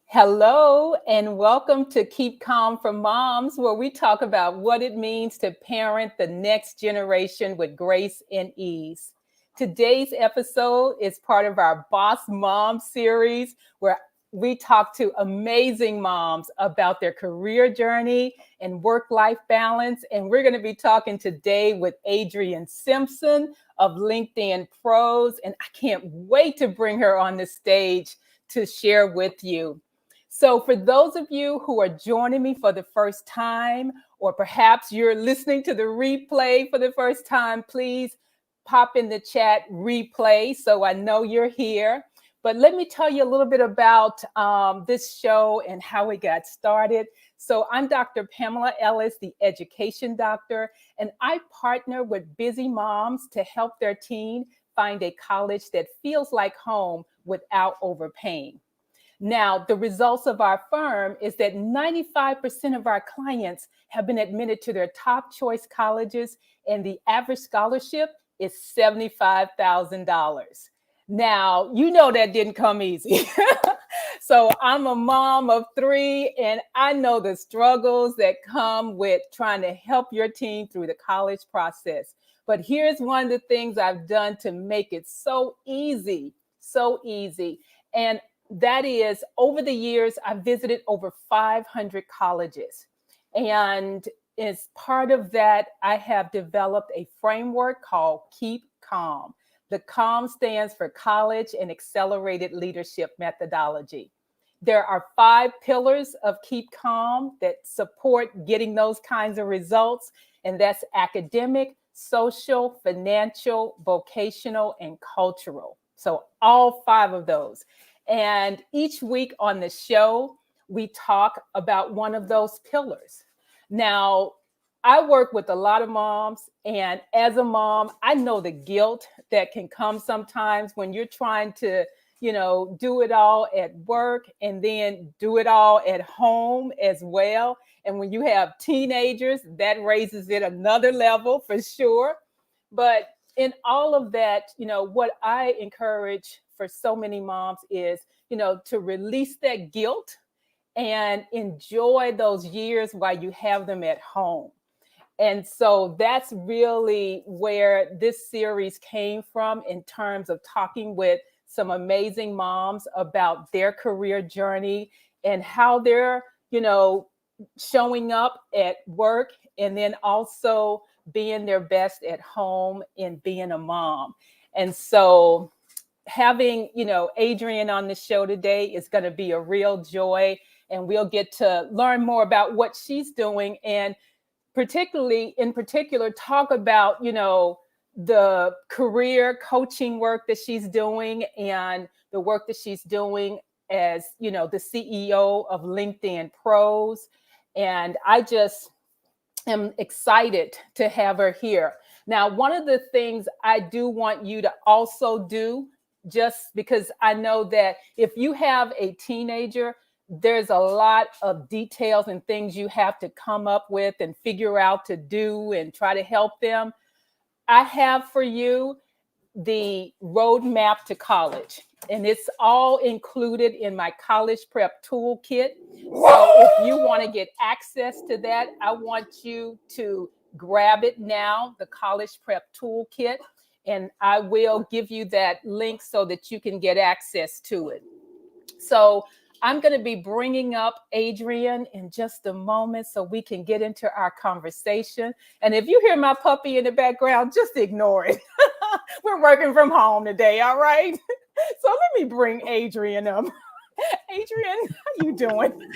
Hello, and welcome to Keep Calm for Moms, where we talk about what it means to parent the next generation with grace and ease. Today's episode is part of our Boss Mom series, where we talk to amazing moms about their career journey and work life balance. And we're going to be talking today with Adriane Simpson of LinkedIn Pros. And I can't wait to bring her on the stage to share with you. So, for those of you who are joining me for the first time, or perhaps you're listening to the replay for the first time, please pop in the chat replay so I know you're here. But let me tell you a little bit about this show and how it got started. So, I'm Dr. Pamela Ellis, the education doctor, and I partner with busy moms to help their teen find a college that feels like home without overpaying. Now, the results of our firm is that 95% of our clients have been admitted to their top choice colleges, and the average scholarship is $75,000. Now, you know that didn't come easy. So I'm a mom of three, and I know the struggles that come with trying to help your teen through the college process. But here's one of the things I've done to make it so easy, so easy. And that is, over the years, I've visited over 500 colleges. And as part of that, I have developed a framework called Keep Calm. The CALM stands for College and Accelerated Leadership Methodology. There are 5 pillars of Keep Calm that support getting those kinds of results, and that's academic, social, financial, vocational, and cultural. So all 5 of those. And each week on the show, we talk about one of those pillars. Now, I work with a lot of moms, and as a mom, I know the guilt that can come sometimes when you're trying to, do it all at work and then do it all at home as well. And when you have teenagers, that raises it another level for sure. But in all of that, what I encourage for so many moms is, to release that guilt and enjoy those years while you have them at home. And so that's really where this series came from in terms of talking with some amazing moms about their career journey and how they're, showing up at work and then also being their best at home and being a mom. And so having, Adriane on the show today is going to be a real joy, and we'll get to learn more about what she's doing, and in particular talk about, the career coaching work that she's doing and the work that she's doing as, the CEO of LinkedIn Pros. And I just am excited to have her here. Now, one of the things I do want you to also do, just because I know that if you have a teenager, there's a lot of details and things you have to come up with and figure out to do and try to help them. I have for you the roadmap to college, and it's all included in my college prep toolkit. So if you want to get access to that, I want you to grab it now, the college prep toolkit, and I will give you that link so that you can get access to it. So I'm going to be bringing up Adriane in just a moment so we can get into our conversation. And if you hear my puppy in the background, just ignore it. We're working from home today, all right? So let me bring Adriane up. Adriane, how you doing?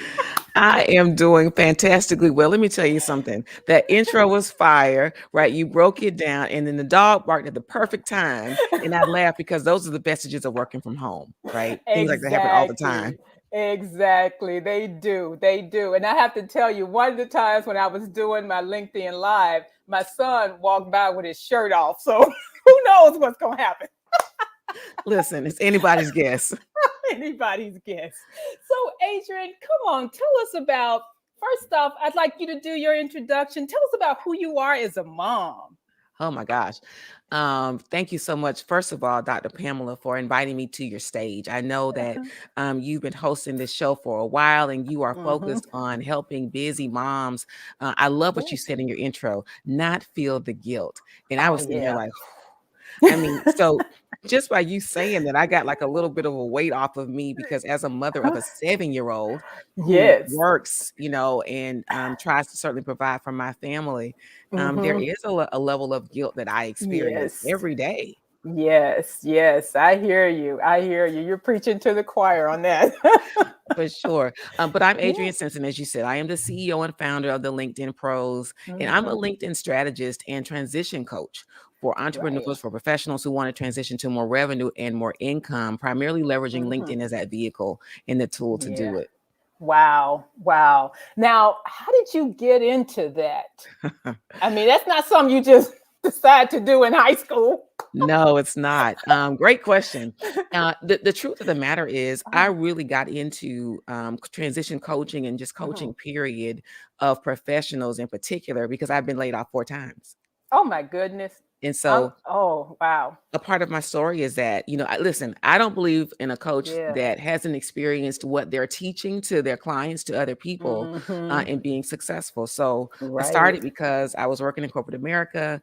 I am doing fantastically well. Let me tell you something. That intro was fire, right? You broke it down, and then the dog barked at the perfect time. And I laughed because those are the messages of working from home, right? Things like that happen all the time. Exactly. Exactly. They do. They do. And I have to tell you, one of the times when I was doing my LinkedIn Live, my son walked by with his shirt off. So who knows what's going to happen? Listen, it's anybody's guess. Anybody's guess. So, Adriane, come on, tell us first off, I'd like you to do your introduction. Tell us about who you are as a mom. Oh my gosh. Thank you so much, first of all, Dr. Pamela, for inviting me to your stage. I know that you've been hosting this show for a while and you are Mm-hmm. focused on helping busy moms. I love what you Yes. said in your intro, not feel the guilt. And I Oh was sitting here yeah. like, I mean, so just by you saying that, I got like a little bit of a weight off of me because as a mother of a 7-year-old who Yes. works, and tries to certainly provide for my family, there Mm-hmm. is a level of guilt that I experience Yes. every day. Yes. Yes. I hear you. I hear you. You're preaching to the choir on that. For sure. But I'm Yeah. Adriane Simpson, as you said. I am the CEO and founder of the LinkedIn Pros, and I'm a Mm-hmm. LinkedIn strategist and transition coach for Right. entrepreneurs, for professionals who want to transition to more revenue and more income, primarily leveraging Mm-hmm. LinkedIn as that vehicle and the tool to Yeah. do it. Wow. Wow. Now, how did you get into that? I mean, that's not something you just decide to do in high school. No, it's not. Great question. The truth of the matter is, I Oh, really got into transition coaching and just mhm. coaching, period, of professionals in particular, because I've been laid off 4 times. Oh my goodness. And so Oh, wow. a part of my story is that, listen, I don't believe in a coach Yeah. that hasn't experienced what they're teaching to their clients, to other people, Hmm. and being successful. So I Right. started because I was working in corporate America,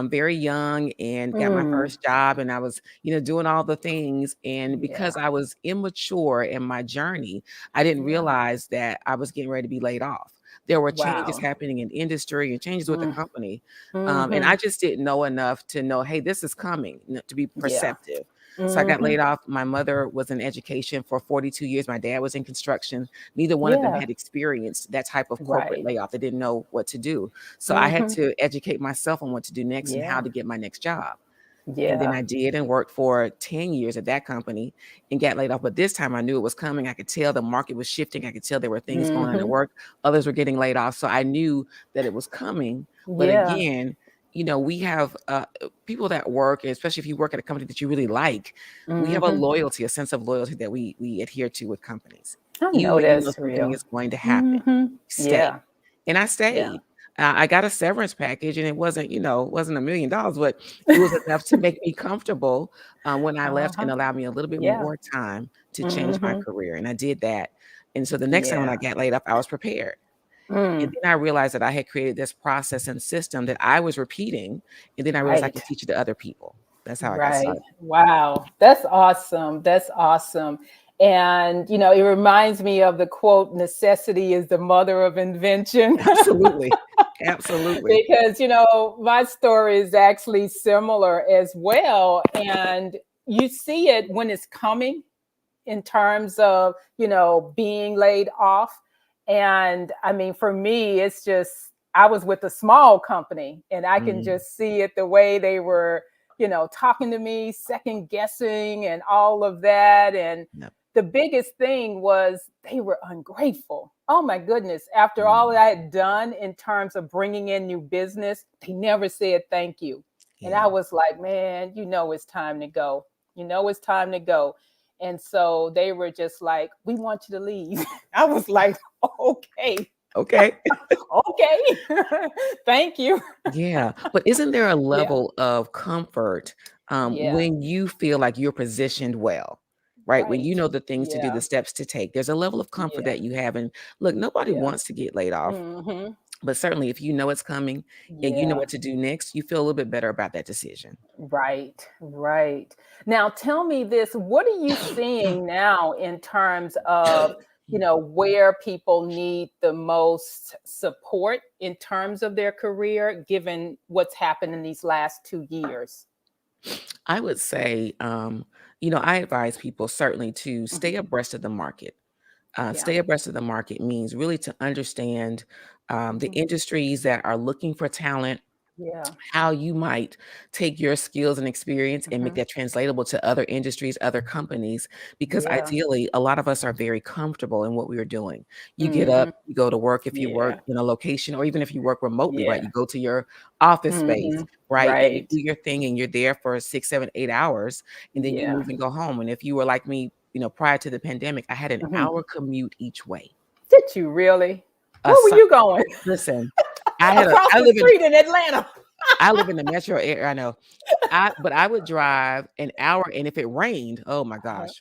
very young, and got my Mm. first job. And I was, doing all the things. And Yeah. because I was immature in my journey, I didn't Yeah. realize that I was getting ready to be laid off. There were changes Wow. happening in industry and changes with the Mm. company, and Hmm. I just didn't know enough to know, hey, this is coming, to be Yeah. perceptive. So I got Hmm. laid off. My mother was in education for 42 years. My dad was in construction. Neither one of them Yeah. had experienced that type of corporate Right. layoff. They didn't know what to do. So I had Hmm. to educate myself on what to do next and how Yeah. to get my next job. And then Yeah. I did and worked for 10 years at that company and got laid off. But this time I knew it was coming. I could tell the market was shifting. I could tell there were things going on at Hmm. work. Others were getting laid off. So I knew that it was coming. But Yeah. again, we have people that work, especially if you work at a company that you really like, we have a Hmm. loyalty, a sense of loyalty that we adhere to with companies. I Even know when you know that's something real. is going to happen, Hmm. stay. Yeah. And I Yeah. stayed. I got a severance package, and it wasn't $1 million, but it was enough to make me comfortable when I left and Uh-huh. allow me a little bit Yeah. more time to change my Hmm. career. And I did that. And so the next time when Yeah. I got laid off, I was prepared. And Mm. then I realized that I had created this process and system that I was repeating. And then I realized I Right. could teach it to other people. That's how I got Right. started. Wow. That's awesome. That's awesome. And, it reminds me of the quote, necessity is the mother of invention. Absolutely. Absolutely. Because, my story is actually similar as well. And you see it when it's coming in terms of, being laid off. And I mean, for me, it's just, I was with a small company and I can Mm, just see it the way they were, talking to me, second guessing and all of that. And yep. the biggest thing was they were ungrateful. Oh my goodness. After all Mm, that I had done in terms of bringing in new business, they never said thank you. And I yeah. was like, man, it's time to go. It's time to go. And so they were just like, we want you to leave. I was like, okay, Okay. okay. Thank you. Yeah, but isn't there a Yeah. level of comfort, Yeah. when you feel like you're positioned well, right? When you Right. know the things to do, the Yeah. steps to take. There's a level of comfort Yeah. that you have, and look, nobody Yeah. wants to get laid off, Hmm. but certainly if you know it's coming and you know Yeah. what to do next, you feel a little bit better about that decision. Right. Right. Now tell me this, what are you seeing now in terms of, where people need the most support in terms of their career, given what's happened in these last 2 years? I would say, I advise people certainly to stay Mhm. abreast of the market. Yeah. Stay abreast of the market means really to understand the Mhm. industries that are looking for talent, Yeah. how you might take your skills and experience and make Mhm. that translatable to other industries, other companies, because Yeah. ideally, a lot of us are very comfortable in what we are doing. You get up, Mhm. you go to work if you work Yeah. in a location, or even if you work remotely, right? Yeah. You go to your office space, Mhm. right? And you Right. do your thing and you're there for 6, 7, 8 hours, and then you Yeah. move and go home. And if you were like me, prior to the pandemic, I had an Mhm. hour commute each way. Did you really? A Where were si you going? Listen, I Across I the live in street in Atlanta. I live in the metro area. I know. But I would drive an hour, and if it rained, oh my gosh,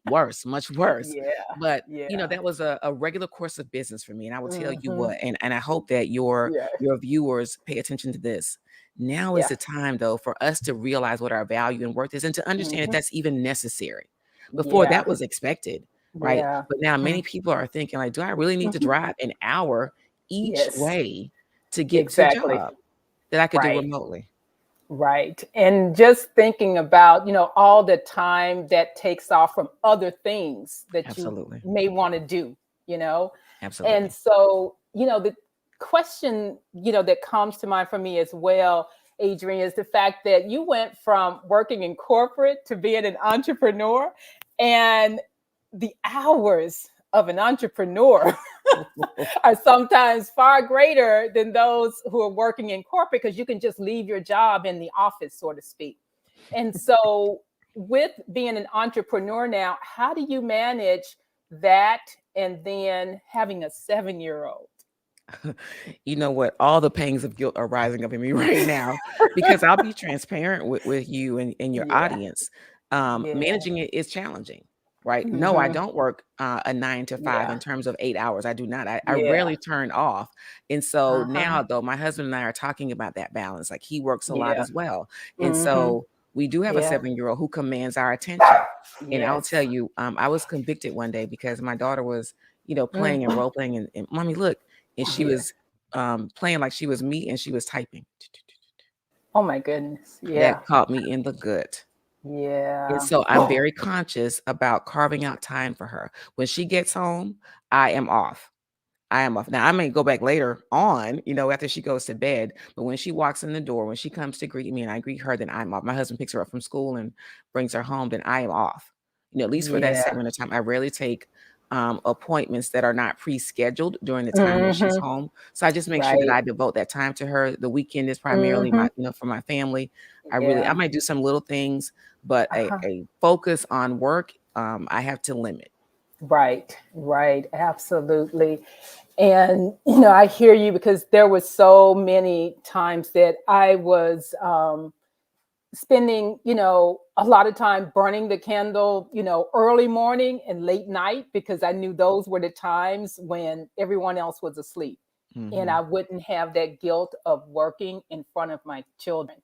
worse, much worse. Yeah. But Yeah. that was a regular course of business for me. And I will tell you Mhm. what, and I hope that Yeah. your viewers pay attention to this. Now is Yeah. the time though for us to realize what our value and worth is and to understand if Mhm. that's even necessary. Before Yeah. that was expected, right? Yeah. But now Mhm. many people are thinking like, do I really need to Mhm. drive an hour each Yes. way to get to a Exactly. job that I could do Right. remotely? Right. And just thinking about, all the time that takes off from other things that you Absolutely. may want to do, you know? And Absolutely. so, the question, that comes to mind for me as well, Adrian, is the fact that you went from working in corporate to being an entrepreneur, and the hours of an entrepreneur are sometimes far greater than those who are working in corporate, because you can just leave your job in the office, so to speak. And so, with being an entrepreneur now, how do you manage that and then having a 7-year old? You know what? All the pangs of guilt are rising up in me right now because I'll be transparent with you and your Yeah, audience. yeah. Managing it is challenging, right? No, I Hmm. don't work a 9 to 5 Yeah, in terms of 8 hours. I do not. I yeah. rarely turn off. And so Uh-huh. now, though, my husband and I are talking about that balance. Like he works a lot Yeah. as well. And Hmm. so we do have a Yeah. 7-year-old who commands our attention. And I'll tell Yes. you, I was convicted one day because my daughter was, playing and Hmm. role playing and mommy, look, and she Yeah. was playing like she was me and she was typing. Oh my goodness. That Yeah. caught me in the gut. And Yeah. so I'm very conscious about carving out time for her. When she gets home, I am off. I am off. Now I may go back later on, after she goes to bed. But when she walks in the door, when she comes to greet me and I greet her, then I'm off. My husband picks her up from school and brings her home, then I am off. At least for that Yeah. segment of time. I rarely take appointments that are not pre-scheduled during the time that she's Hmm. home. So I just make sure that Right. I devote that time to her. The weekend is primarily Hmm. for my family. I Yeah. might do some little things, but a, Uh-huh. a focus on work, I have to limit. Right, right, absolutely. And I hear you, because there was so many times that I was spending, a lot of time burning the candle, early morning and late night, because I knew those were the times when everyone else was asleep. And Hmm. I wouldn't have that guilt of working in front of my children.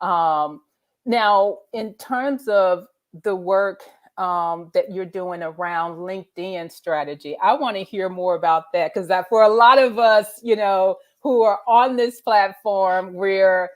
Um, Now, in terms of the work that you're doing around LinkedIn strategy, I want to hear more about that, because for a lot of us, who are on this platform, we're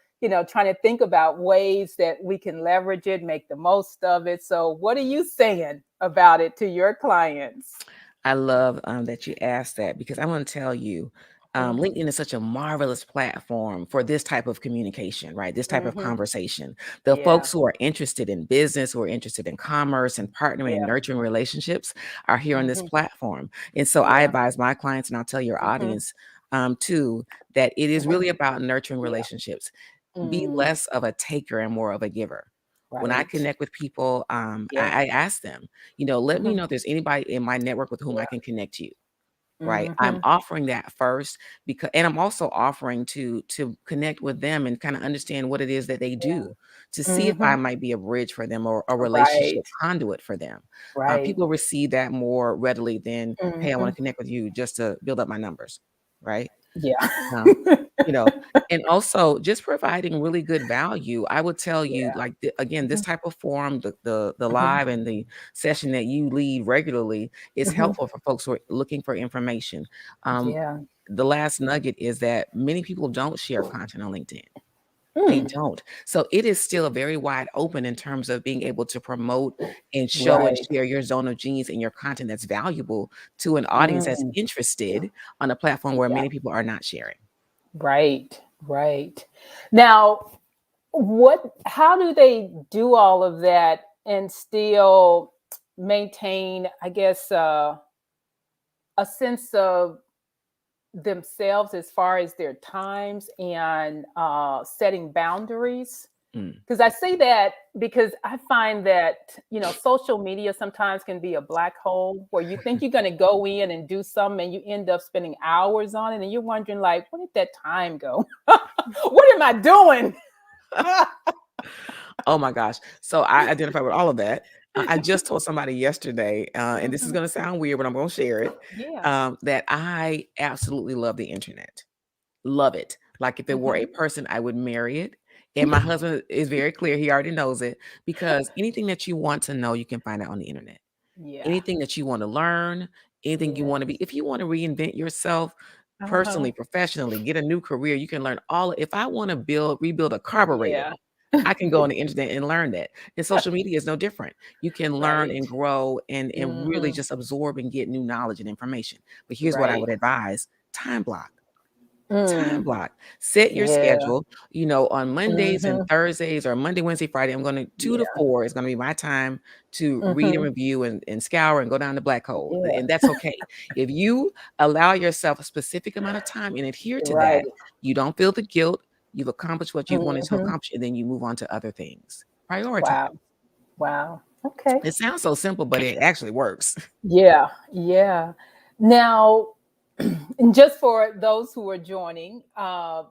trying to think about ways that we can leverage it, make the most of it. So, what are you saying about it to your clients? I love that you asked that because I want to tell you, Hmm. LinkedIn is such a marvelous platform for this type of communication, right? This type of Hmm. conversation. The Yeah, folks who are interested in business, who are interested in commerce and partnering and yeah. nurturing relationships are here on this Hmm. platform. And so I Yeah. advise my clients, and I'll tell your Hmm. audience too, that it is Hmm. really about nurturing Yeah. relationships. Be Mm, less of a taker and more of a giver. When I right. connect with people, Yeah. I ask them, let me Hmm. know if there's anybody in my network with whom I Yeah. can connect you. Right. I'm Hmm. offering that first because, and I'm also offering to connect with them and kind of understand what it is that they Yeah. do to see if I Hmm. might be a bridge for them or a relationship Right. conduit for them. Right. People receive that more readily than, hey, I want Hmm. to connect with you just to build up my numbers. Right. Yeah. Um, you know, and also just providing really good value. I would tell you, Yeah. like again, this Hmm. type of forum, the Hmm. live and the session that you lead regularly is Hmm. helpful for folks who are looking for information. Um, Yeah. the last nugget is that many people don't share content on LinkedIn. They Mm. don't. So it is still very wide open in terms of being able to promote and show and Right. share your zone of genius and your content that's valuable to an audience that's Mm. interested on a platform where Yeah. many people are not sharing. Right. Right. Now, how do they do all of that and still maintain, I guess, a sense of themselves as far as their times and setting boundaries? Mm. Because I say that because I find that, social media sometimes can be a black hole where you think you're going to go in and do something and you end up spending hours on it and you're wondering, like, where did that time go? What am I doing? Oh my gosh. So I identify with all of that. I just told somebody yesterday, and this is Mhm. going to sound weird, but I'm going to share it, Yeah. that I absolutely love the internet. Love it. Like if it were a Mhm. person, I would marry it. And my husband is very clear. He already knows it because anything that you want to know, you can find it on the internet. Yeah. Anything that you want to learn, anything you want to be, Yes. if you want to reinvent yourself Uh-huh. personally, professionally, get a new career, you can learn all. If I want to rebuild a carburetor, Yeah. I can go on the internet and learn that. And social media is no different. You can learn Right. and grow and really Mhm. just absorb and get new knowledge and information. But here's what I Right. would advise: time block. Time Mm. block. Set your Yeah. schedule. On Mondays and Mhm. Thursdays or Monday, Wednesday, Friday, I'm going to 2 to Yeah. 4 is going to be my time to read and Mhm. review and scour and go down the black hole. Yeah. And that's okay. If you allow yourself a specific amount of time and adhere to Right. that, you don't feel the guilt. You've accomplished what you wanted to Mhm. accomplish, and then you move on to other things. Prioritize. Wow. Wow. Okay. It sounds so simple, but it actually works. Yeah. Yeah. Now, and just for those who are joining,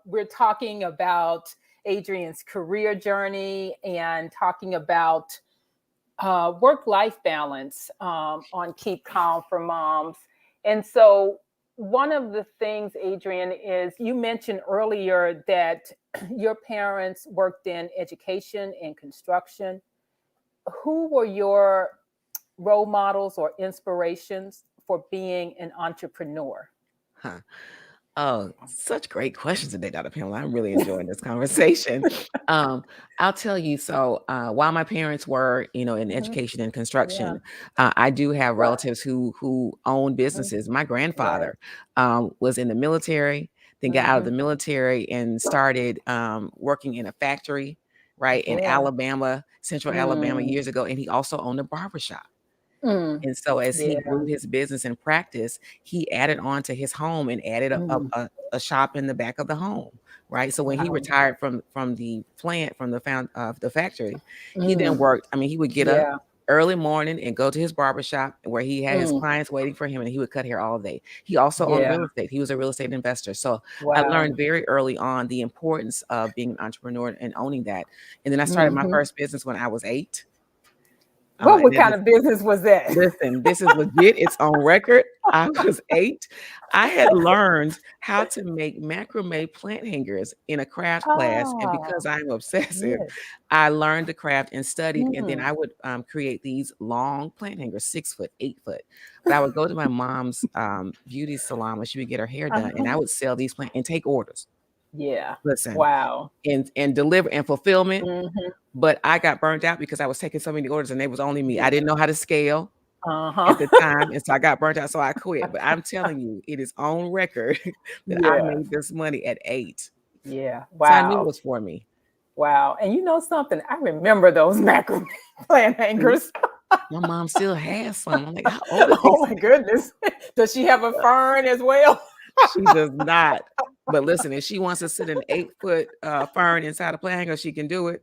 we're talking about Adriane's career journey and talking about work-life balance on Keep Calm for Moms. And so one of the things, Adriane, is you mentioned earlier that your parents worked in education and construction. Who were your role models or inspirations for being an entrepreneur? Huh. Oh, such great questions today, Dr. Pamela. I'm really enjoying this conversation. Um, I'll tell you. So, while my parents were, in Mhm. education and Yeah. construction, I do have relatives who own Mhm. businesses. My Right. grandfather was in the military, then got out of the Hmm. military and started working in a factory, right in Yeah. Alabama, Central Alabama, Mm. years ago, and he also owned a barbershop. Mm. And so as he Yeah. grew his business and practice, he added on to his home and added a, a, Mm. a a shop in the back of the home, right? So when he Wow. retired from the plant, from the factory, he then Mm. worked. I mean, he would get up Yeah. early morning and go to his barbershop where he had his Mm. clients waiting for him and he would cut hair all day. He also owned Yeah. real estate. He was a real estate investor. So I Wow. learned very early on the importance of being an entrepreneur and owning that. And then I started my Mhm. first business when I was 8. What And that kind of business was that? Listen, this is legit. It's on record. I was 8. I had learned how to make macrame plant hangers in a craft class, and Ah, because I'm obsessive, yes. I learned the craft and studied, and then Mm. I would, create these long plant hangers, 6 foot, 8 foot. But I would go to my mom's, beauty salon when she would get her hair done, and I Uh-huh. would sell these plant and take orders. Yeah. Listen, Wow. and deliver and fulfillment, Mhm. but I got burnt out because I was taking so many orders and it was only me. I Yeah. didn't know how to scale Uh-huh. at the time, and so I got burnt out, so I quit. But I'm telling you, it is on record that I Yeah. made this money at 8. Yeah. So I knew it Wow. was for me. Wow. And you know something? I remember those macrame plant See, hangers. my mom still has some. I'm like, "How old are Oh these?" my goodness. Does she have a fern as well? She does not. But listen, if she wants to sit an 8-foot, fern inside a plant hanger, she can do it.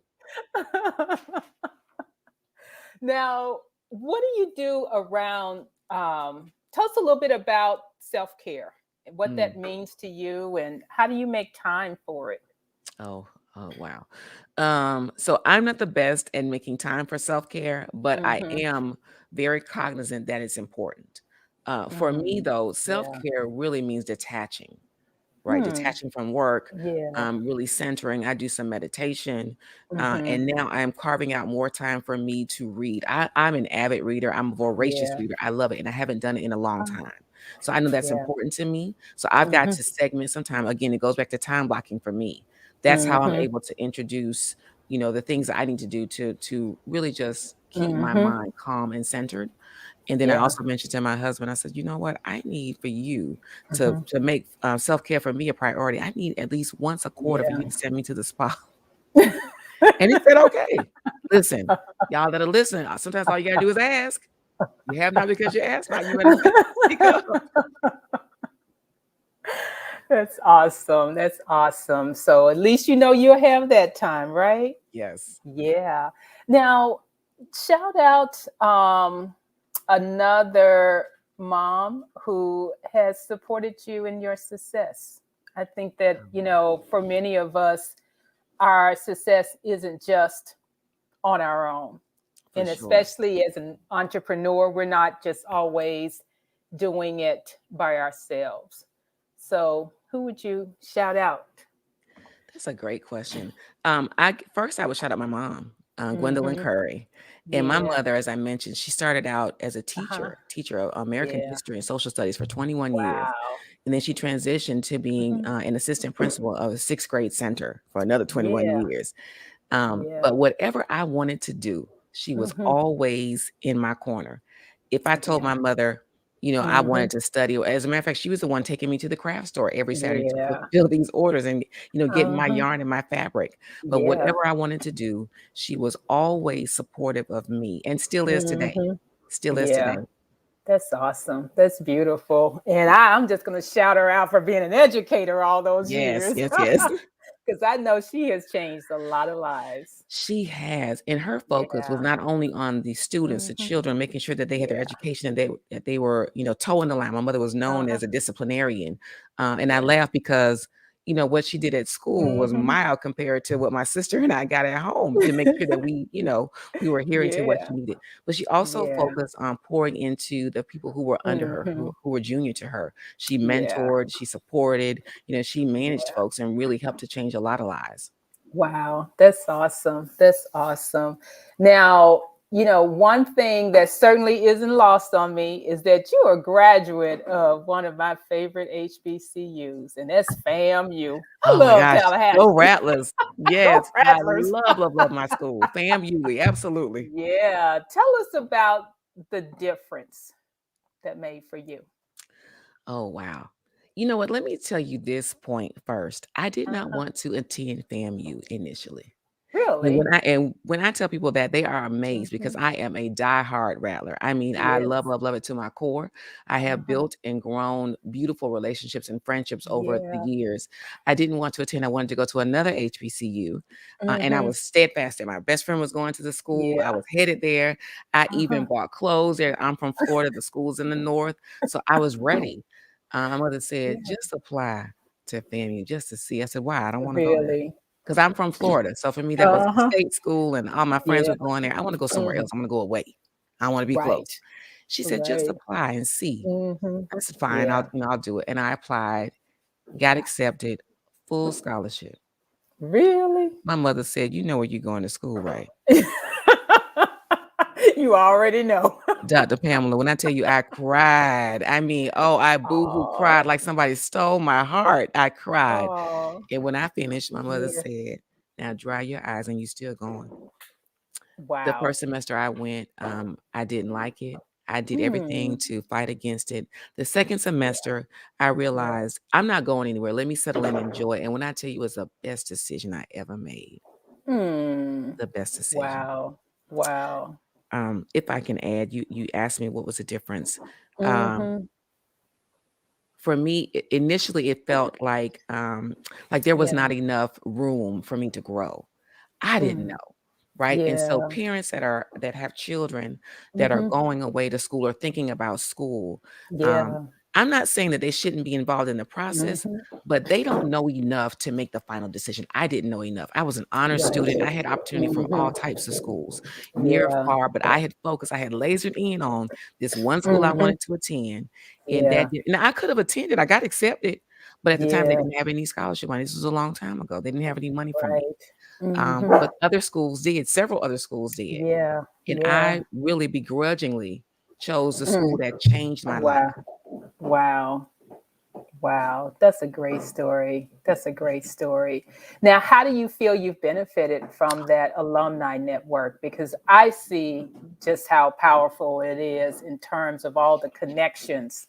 Now, what do you do around tell us a little bit about self-care and what that Mm. means to you and how do you make time for it? Oh, oh wow. So I'm not the best at making time for self-care, but I Mhm. am very cognizant that it's important. For me Mm. though, Yeah. self-care really means detaching, right? Hmm. Detaching from work, Yeah. really centering. I do some meditation, Mhm. and now I am carving out more time for me to read. I'm an avid reader. I'm a voracious Yeah. reader. I love it, and I haven't done it in a long Ah, time. So I know that's yeah. important to me. So I've got Mhm. to segment some time. Again, it goes back to time blocking for me. That's how I'm Mhm. able to introduce, the things that I need to do to really just keep my Mhm. mind calm and centered. And then I Yeah. also mentioned to my husband, I said, "You know what? I need for you to Mhm. to make, self-care for me a priority. I need at least once a quarter for Yeah. you to send me to the spa." And he said, "Okay." Listen, y'all that are listening, sometimes all you gotta do is ask. You have not because you ask not. You better speak up. That's awesome. That's awesome. So at least you know you'll have that time, right? Yes. Yeah. Now, shout out another mom who has supported you in your success. I think that, for many of us, our success isn't just on our own. For And sure. especially as an entrepreneur, we're not just always doing it by ourselves. So, who would you shout out? That's a great question. First I would shout out my mom, Gwendolyn Hmm. Curry. And my Yeah. mother, as I mentioned, she started out as a Uh-huh. teacher of American Yeah. history and social studies for 21 years. Wow. And then she transitioned to being Hmm. an assistant principal of a sixth grade center for another 21 Yeah. years. Yeah. But whatever I wanted to do, she was Hmm. always in my corner. If I told Yeah. my mother, I Hmm. wanted to study, or as a matter of fact, she was the one taking me to the craft store every Saturday to Yeah. fulfill these orders and, get my Uh-huh. yarn and my fabric. But Yeah. whatever I wanted to do, she was always supportive of me and still is today. Hmm. Still is Yeah. today. That's awesome. That's beautiful. And I'm just going to shout her out for being an educator all those Yes, years. yes, yes. Because I know she has changed a lot of lives. She has, and her focus was Yeah. not only on the students, the Hmm. children, making sure that they had their Yeah. education and that they were, toeing the line. My mother was known Uh-huh. as a disciplinarian, and I Yeah. laugh because what she did at school was Hmm. mild compared to what my sister and I got at home to make sure that we were adhering to what she Yeah. needed. But she also Yeah. focused on pouring into the people who were under her, Hmm. who were junior to her. She Yeah. mentored, she supported, she managed Yeah. folks and really helped to change a lot of lives. Wow, that's awesome. That's awesome. Now, one thing that certainly isn't lost on me is that you are a graduate of one of my favorite HBCUs, and that's FAMU. I Oh my love gosh, go Tallahassee. Rattlers. Go Yes, I Rattlers. love, love, love my school. FAMU, absolutely. Yeah. Tell us about the difference that made for you. Oh, wow. You know what? Let me tell you this point first. I did not Uh-huh. want to attend FAMU initially. And Really? when I tell people that, they are amazed because Hmm. I am a diehard Rattler. I mean, I love, Yes. love, love it to my core. I have Uh-huh. built and grown beautiful relationships and friendships over the Yeah. years. I didn't want to attend. I wanted to go to another HBCU, and I Hmm. was steadfast. And my best friend was going to the school. I Yeah. was headed there. I even Uh-huh. bought clothes there. I'm from Florida. The school's in the north, so I was ready. My mother said, Yeah. "Just apply to FAMU just to see." I said, "Why? I don't want to go there." Really? 'Cause I'm from Florida, so for me, that was a Uh-huh. state school, and all my friends Yeah. were going there. I wanna go somewhere Mhm. else. I wanna go away. I wanna be Right. close. She said, "Just Right. apply and see." Mhm. I said, "Fine, Yeah. I'll do it." And I applied, got accepted, full scholarship. Really? My mother said, "You know where you're going to school, right?" You already know. Dr. Pamela, when I tell you I cried, I mean, oh, I boohoo cried Oh, like somebody stole my heart. I cried. oh, And when I finished, my mother yeah. said, "Now dry your eyes and you still going." The Wow. first semester I went, I didn't like it. I did everything Mm. to fight against it. The second semester, I Yeah. realized I'm not going anywhere. Let me settle and enjoy. And when I tell you it was the best decision I ever made, Mm. the best decision. Wow. Wow. If I can add, you asked me what was the difference. Um, Mhm. for me, initially it felt like there was Yeah. not enough room for me to grow. I didn't Mm. know, right? And so Yeah. parents that have children that are Mhm. going away to school or thinking about school, um, Yeah. I'm not saying that they shouldn't be involved in the process, Mhm. but they don't know enough to make the final decision. I didn't know enough. I was an honor student. Right. I had opportunity from all Mhm. types of schools, near, Yeah. far, but I had focused. I had lasered in on this one school I Mhm. wanted to attend, and Yeah. now I could have attended. I got accepted, but at the time they Yeah. didn't have any scholarship money. This was a long time ago. They didn't have any money for me. Right. Mhm. But other schools did, several other schools did. Yeah. And Yeah. I really begrudgingly chose the school Mm. that changed my life. Wow. Wow. Wow. That's a great story. That's a great story. Now, how do you feel you've benefited from that alumni network? Because I see just how powerful it is in terms of all the connections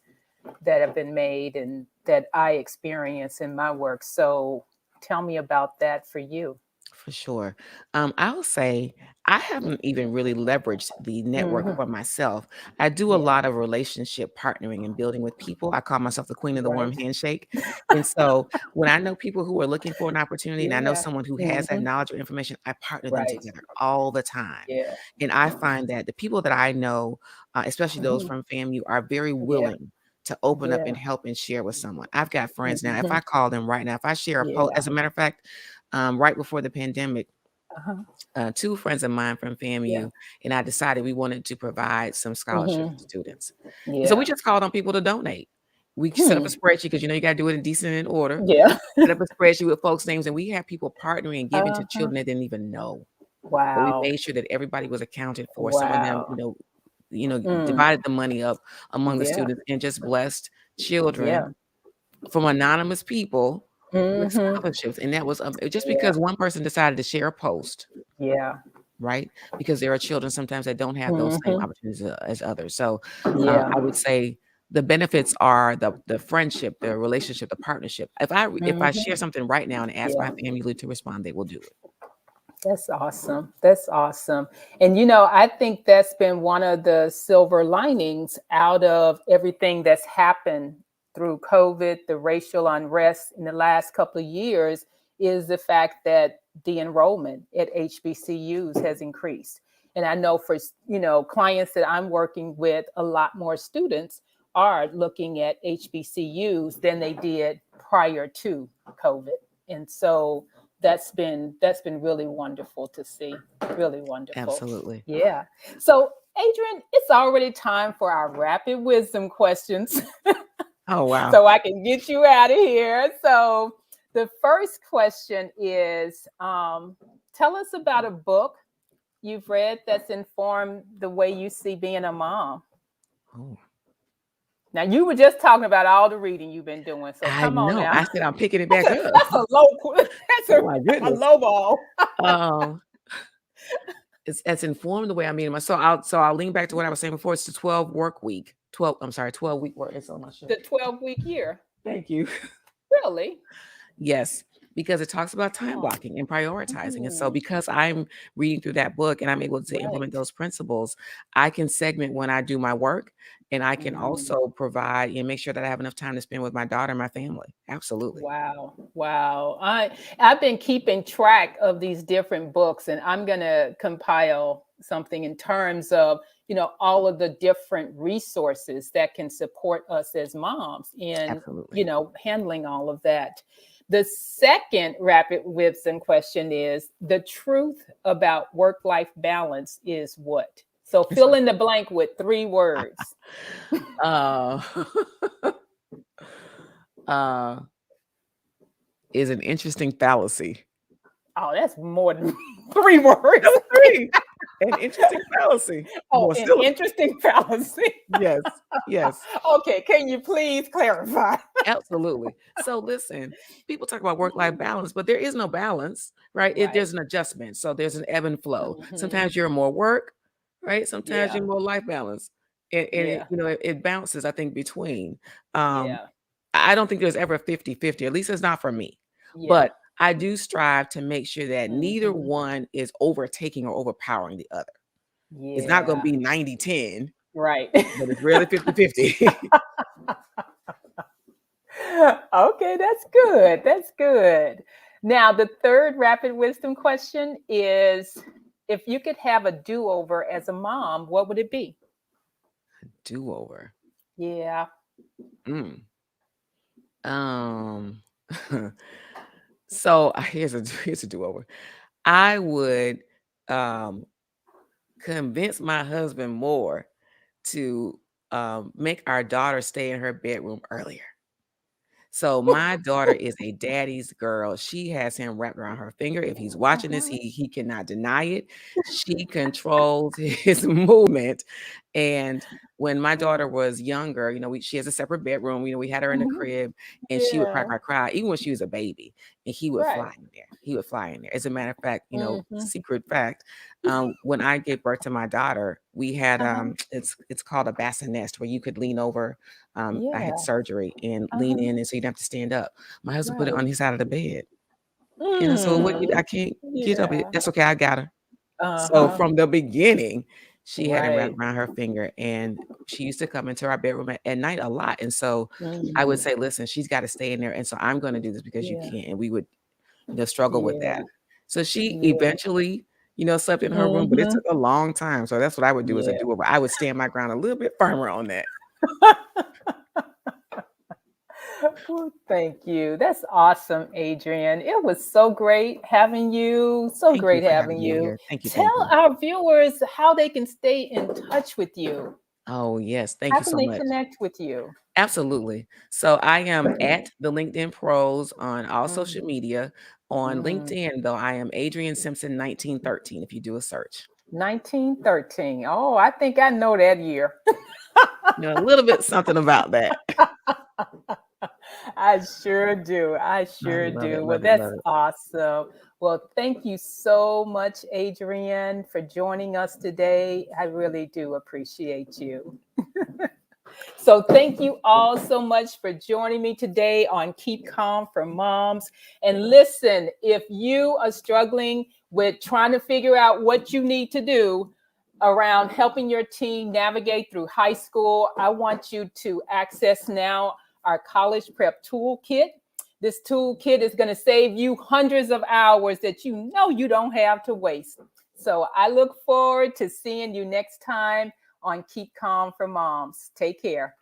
that have been made and that I experience in my work. So tell me about that for you. For sure. I'll say I haven't even really leveraged the network Mhm. for myself. I do a Yeah. lot of relationship partnering and building with people. I call myself the queen of the warm Right. handshake. And so when I know people who are looking for an opportunity and I know Yeah. someone who has that Mhm. knowledge or information, I partner them Right. together all the time. Yeah. And I find that the people that I know, especially those Mhm. from FAMU, are very Yeah. willing to open up and Yeah. help and share with someone. I've got friends now. If Mhm. I call them right now, if I share a post, Yeah. as a matter of fact, right before the pandemic, Uh-huh. two friends of mine from Yeah. FAMU, and I decided we wanted to provide some scholarships Mhm. to students. And so we Yeah. just called on people to donate. We set up a Hmm. spreadsheet because you gotta do it in decent and order. Yeah. Set up a spreadsheet with folks' names, and we had people partnering and giving to Uh-huh. children they didn't even know. But we Wow. made sure that everybody was accounted for. Some of them, Wow. Mm. divided the money up among the Yeah. students and just blessed Yeah. children from anonymous people with Mhm. scholarships. And that was just Yeah. because one person decided to share a post, Yeah. right? Because there are children sometimes that don't have those same Mhm. opportunities as others. So Yeah. I would say the benefits are the friendship, the relationship, the partnership. If I share Mhm. something right now and ask my Yeah. family to respond, they will do it. That's awesome. That's awesome. And I think that's been one of the silver linings out of everything that's happened through COVID, the racial unrest in the last couple of years, is the fact that the enrollment at HBCUs has increased. And I know for clients that I'm working with, a lot more students are looking at HBCUs than they did prior to COVID. And so that's been really wonderful to see. Really wonderful. Absolutely. Yeah. So, Adrian, it's already time for our rapid wisdom questions Oh wow. so I can get you out of here. So, the first question is tell us about a book you've read that's informed the way you see being a mom. Oh, Now, you were just talking about all the reading you've been doing. So, I come on know. now. I said I'm picking it That's back a, up. that's a low that's Oh my a goodness. low ball. Um, it's informed the way I mean it. So I'll lean back to what I was saying before. It's the 12 work week. 12, I'm sorry, 12 week work. It's on my The shirt. 12-week year. Thank you. Really? Yes, because it talks about time Oh, blocking and prioritizing. And so mm, because I'm reading through that book and I'm able to implement right. those principles, I can segment when I do my work and I can Mm, also provide and make sure that I have enough time to spend with my daughter and my family. Absolutely. wow. Wow. I've been keeping track of these different books, and I'm gonna compile something in terms of, all of the different resources that can support us as moms in, Absolutely. handling all of that. The second rapid wisdom question is the truth about work-life balance is what? So It's fill in the blank with 3 words. uh, uh, is an interesting fallacy. Oh, that's more than 3 words. That was 3. An interesting fallacy. Oh, Well, an still interesting fallacy. yes, yes, Okay, can you please clarify? absolutely. So listen, people talk about work-life balance, but there is no balance, right? Right. There's an adjustment. So there's an ebb and flow. Mhm. Sometimes you're more work, right? Sometimes you're Yeah. more life balance. And Yeah. it bounces, I think, between. Um, Yeah. I don't think there's ever 50-50. At least it's not for me. Yeah. But I do strive to make sure that neither Mhm. one is overtaking or overpowering the other. It's not gonna Yeah. be 90-10, Right. but it's really 50-50. Okay, that's good. That's good. Now, the third rapid wisdom question is if you could have a do-over as a mom, what would it be? Do-over. Yeah. Mm. Um, so here's a do-over. I would um convince my husband more to make our daughter stay in her bedroom earlier. So my daughter is a daddy's girl. She has him wrapped around her finger. If he's watching this, Uh-huh. he cannot deny it. She controls his movement. And when my daughter was younger, she has a separate bedroom. We had her in the Mhm. crib, and she would cry, Yeah. cry, cry, even when she was a baby. And he would Right. fly in there. He would fly in there. As a matter of fact, Mhm. secret fact, when I gave birth to my daughter, we had Uh-huh. it's called a bassinet where you could lean over. I had Yeah. surgery and lean Uh-huh. in, and so you'd have to stand up. My husband put it Right. on his side of the bed. And I said, "Well, what I can't get up it. Yeah. That's okay. I got her." So Uh-huh. from the beginning, she had it wrapped Right. around her finger, and she used to come into our bedroom at night a lot. And so I would Mhm. say, "Listen, she's got to stay in there, and so I'm going to do this because you Yeah. can't." And we would, struggle with Yeah. that. So she Yeah. eventually, slept in her room, but it Mhm. took a long time. So that's what I would do as a Yeah. doer. I would stand my ground a little bit firmer on that. Well, thank you. That's awesome, Adrian. It was so great having you. So Thank you great for having having me you. here. Thank you. Tell Thank you. our viewers how they can stay in touch with you. Oh, yes. Thank How you can so they much. connect with you? Absolutely. So I am at the LinkedIn Pros on all Mm, social media. On mm. LinkedIn, though, I am Adriane Simpson 1913 if you do a search. 1913. Oh, I think I know that year. A little bit something about that. I sure do. I I sure love it, do. Well, love it, that's love it. awesome. Well, thank you so much, Adrienne, for joining us today. I really do appreciate you. So, thank you all so much for joining me today on Keep Calm for Moms. And listen, if you are struggling with trying to figure out what you need to do around helping your teen navigate through high school, I want you to access now our college prep toolkit. This toolkit is going to save you hundreds of hours that you know you don't have to waste. So I look forward to seeing you next time on Keep Calm for Moms. Take care.